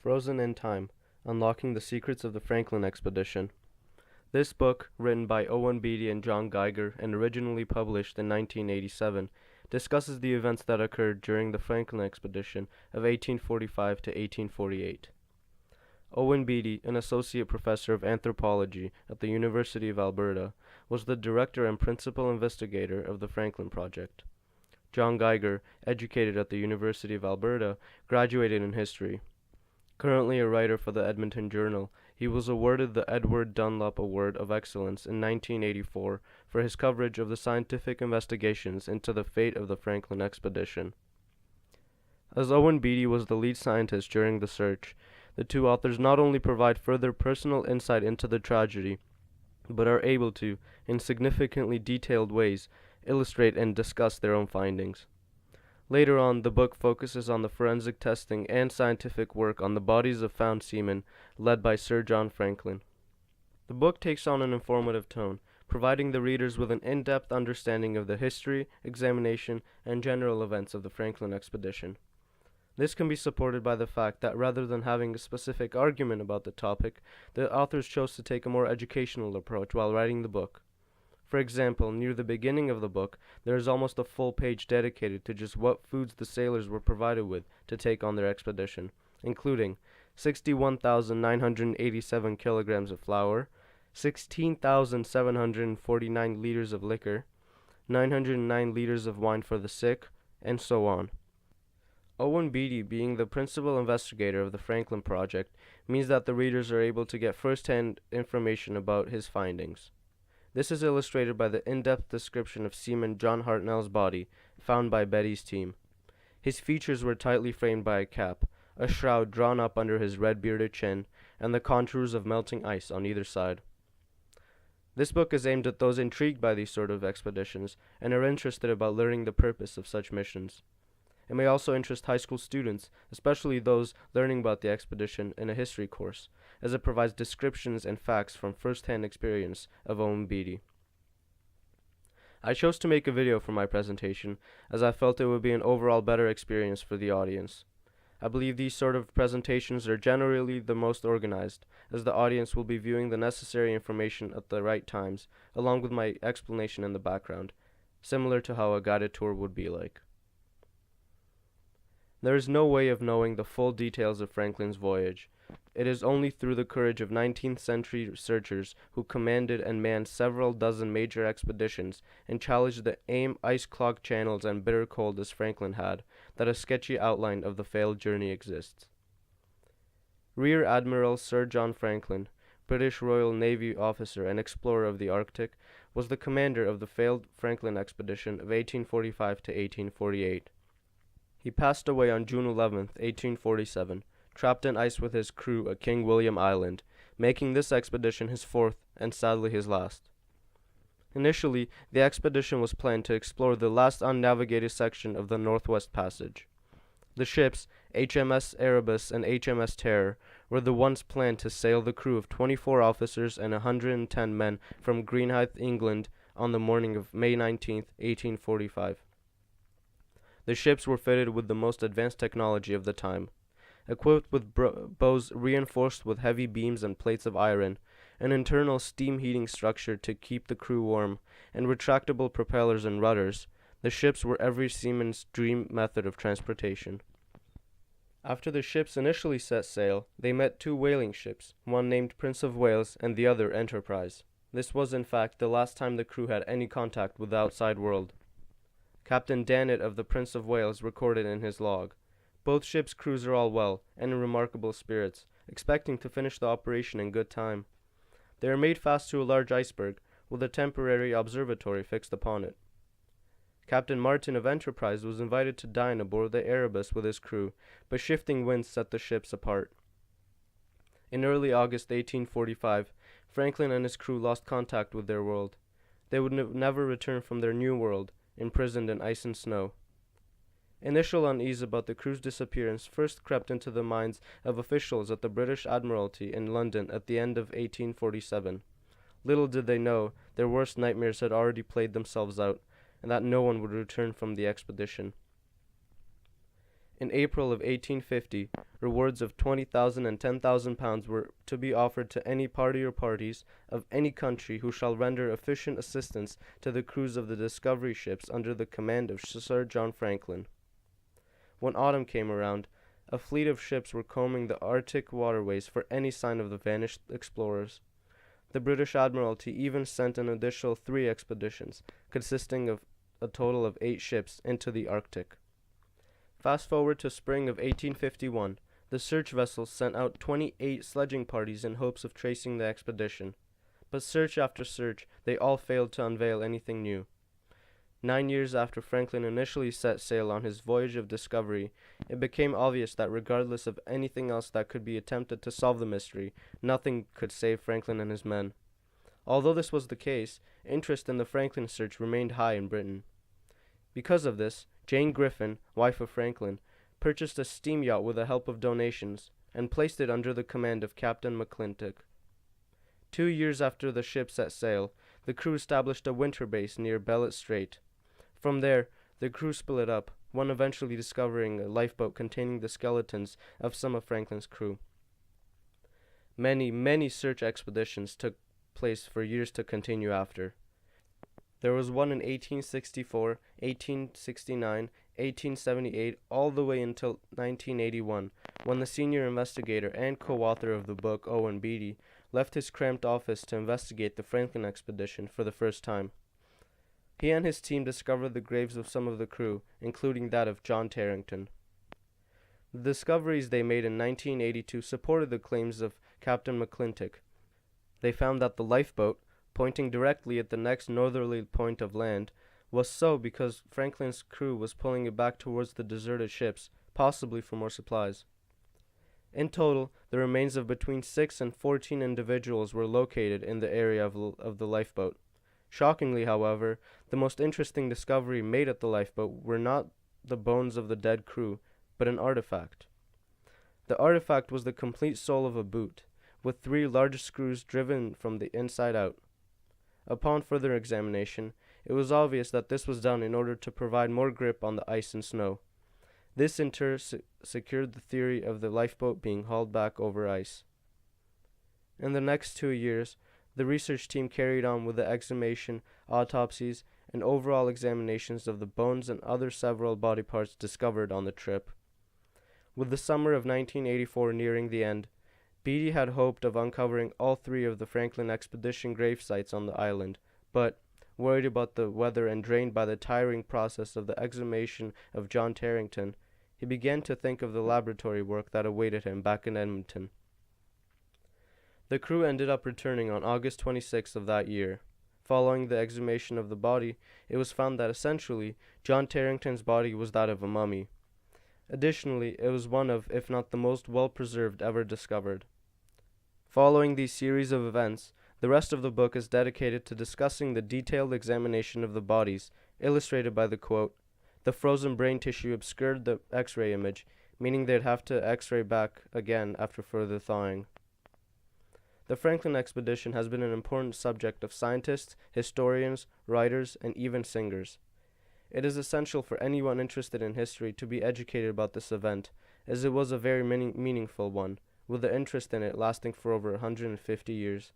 Frozen in Time: Unlocking the Secrets of the Franklin Expedition. This book, written by Owen Beatty and John Geiger and originally published in 1987, discusses the events that occurred during the Franklin Expedition of 1845 to 1848. Owen Beatty, an associate professor of anthropology at the University of Alberta, was the director and principal investigator of the Franklin Project. John Geiger, educated at the University of Alberta, graduated in history. Currently a writer for the Edmonton Journal, he was awarded the Edward Dunlop Award of Excellence in 1984 for his coverage of the scientific investigations into the fate of the Franklin expedition. As Owen Beatty was the lead scientist during the search, the two authors not only provide further personal insight into the tragedy, but are able to, in significantly detailed ways, illustrate and discuss their own findings. Later on, the book focuses on the forensic testing and scientific work on the bodies of found seamen, led by Sir John Franklin. The book takes on an informative tone, providing the readers with an in-depth understanding of the history, examination, and general events of the Franklin expedition. This can be supported by the fact that rather than having a specific argument about the topic, the authors chose to take a more educational approach while writing the book. For example, near the beginning of the book, there is almost a full page dedicated to just what foods the sailors were provided with to take on their expedition, including 61,987 kilograms of flour, 16,749 liters of liquor, 909 liters of wine for the sick, and so on. Owen Beatty, being the principal investigator of the Franklin Project, means that the readers are able to get first-hand information about his findings. This is illustrated by the in-depth description of Seaman John Hartnell's body, found by Beatty's team. His features were tightly framed by a cap, a shroud drawn up under his red-bearded chin, and the contours of melting ice on either side. This book is aimed at those intrigued by these sort of expeditions and are interested about learning the purpose of such missions. It may also interest high school students, especially those learning about the expedition in a history course, as it provides descriptions and facts from first-hand experience of Owen Beatty. I chose to make a video for my presentation, as I felt it would be an overall better experience for the audience. I believe these sort of presentations are generally the most organized, as the audience will be viewing the necessary information at the right times, along with my explanation in the background, similar to how a guided tour would be like. There is no way of knowing the full details of Franklin's voyage. It is only through the courage of 19th century researchers who commanded and manned several dozen major expeditions and challenged the ice-clogged channels and bitter cold as Franklin had, that a sketchy outline of the failed journey exists. Rear Admiral Sir John Franklin, British Royal Navy officer and explorer of the Arctic, was the commander of the failed Franklin expedition of 1845 to 1848. He passed away on June 11, 1847, trapped in ice with his crew at King William Island, making this expedition his fourth and sadly his last. Initially, the expedition was planned to explore the last unnavigated section of the Northwest Passage. The ships, HMS Erebus and HMS Terror, were the ones planned to sail the crew of 24 officers and 110 men from Greenhithe, England, on the morning of May 19, 1845. The ships were fitted with the most advanced technology of the time, equipped with bows reinforced with heavy beams and plates of iron, an internal steam heating structure to keep the crew warm, and retractable propellers and rudders. The ships were every seaman's dream method of transportation. After the ships initially set sail, they met two whaling ships, one named Prince of Wales and the other Enterprise. This was in fact the last time the crew had any contact with the outside world. Captain Dannett of the Prince of Wales recorded in his log, "Both ships' crews are all well, and in remarkable spirits, expecting to finish the operation in good time. They are made fast to a large iceberg, with a temporary observatory fixed upon it." Captain Martin of Enterprise was invited to dine aboard the Erebus with his crew, but shifting winds set the ships apart. In early August 1845, Franklin and his crew lost contact with their world. They would never return from their new world, imprisoned in ice and snow. Initial unease about the crew's disappearance first crept into the minds of officials at the British Admiralty in London at the end of 1847. Little did they know their worst nightmares had already played themselves out, and that no one would return from the expedition. In April of 1850, rewards of 20,000 and 10,000 pounds were to be offered to any party or parties of any country who shall render efficient assistance to the crews of the Discovery ships under the command of Sir John Franklin. When autumn came around, a fleet of ships were combing the Arctic waterways for any sign of the vanished explorers. The British Admiralty even sent an additional 3 expeditions, consisting of a total of 8 ships, into the Arctic. Fast forward to spring of 1851, the search vessels sent out 28 sledging parties in hopes of tracing the expedition. But search after search, they all failed to unveil anything new. 9 years after Franklin initially set sail on his voyage of discovery, it became obvious that regardless of anything else that could be attempted to solve the mystery, nothing could save Franklin and his men. Although this was the case, interest in the Franklin search remained high in Britain. Because of this, Jane Griffin, wife of Franklin, purchased a steam yacht with the help of donations and placed it under the command of Captain McClintock. 2 years after the ship set sail, the crew established a winter base near Bellot Strait. From there, the crew split up, one eventually discovering a lifeboat containing the skeletons of some of Franklin's crew. Many search expeditions took place for years to continue after. There was one in 1864, 1869, 1878, all the way until 1981, when the senior investigator and co-author of the book, Owen Beatty, left his cramped office to investigate the Franklin expedition for the first time. He and his team discovered the graves of some of the crew, including that of John Tarrington. The discoveries they made in 1982 supported the claims of Captain McClintock. They found that the lifeboat, pointing directly at the next northerly point of land, was so because Franklin's crew was pulling it back towards the deserted ships, possibly for more supplies. In total, the remains of between 6 and 14 individuals were located in the area of the lifeboat. Shockingly, however, the most interesting discovery made at the lifeboat were not the bones of the dead crew, but an artifact. The artifact was the complete sole of a boot, with 3 large screws driven from the inside out. Upon further examination, it was obvious that this was done in order to provide more grip on the ice and snow. This in turn secured the theory of the lifeboat being hauled back over ice. In the next 2 years, the research team carried on with the exhumation, autopsies, and overall examinations of the bones and other several body parts discovered on the trip. With the summer of 1984 nearing the end, Beatty had hoped of uncovering all 3 of the Franklin expedition grave sites on the island, but, worried about the weather and drained by the tiring process of the exhumation of John Tarrington, he began to think of the laboratory work that awaited him back in Edmonton. The crew ended up returning on August 26 of that year. Following the exhumation of the body, it was found that essentially, John Tarrington's body was that of a mummy. Additionally, it was one of, if not the most well-preserved ever discovered. Following these series of events, the rest of the book is dedicated to discussing the detailed examination of the bodies, illustrated by the quote, "The frozen brain tissue obscured the X-ray image, meaning they'd have to X-ray back again after further thawing." The Franklin expedition has been an important subject of scientists, historians, writers, and even singers. It is essential for anyone interested in history to be educated about this event, as it was a very meaningful one, with the interest in it lasting for over 150 years.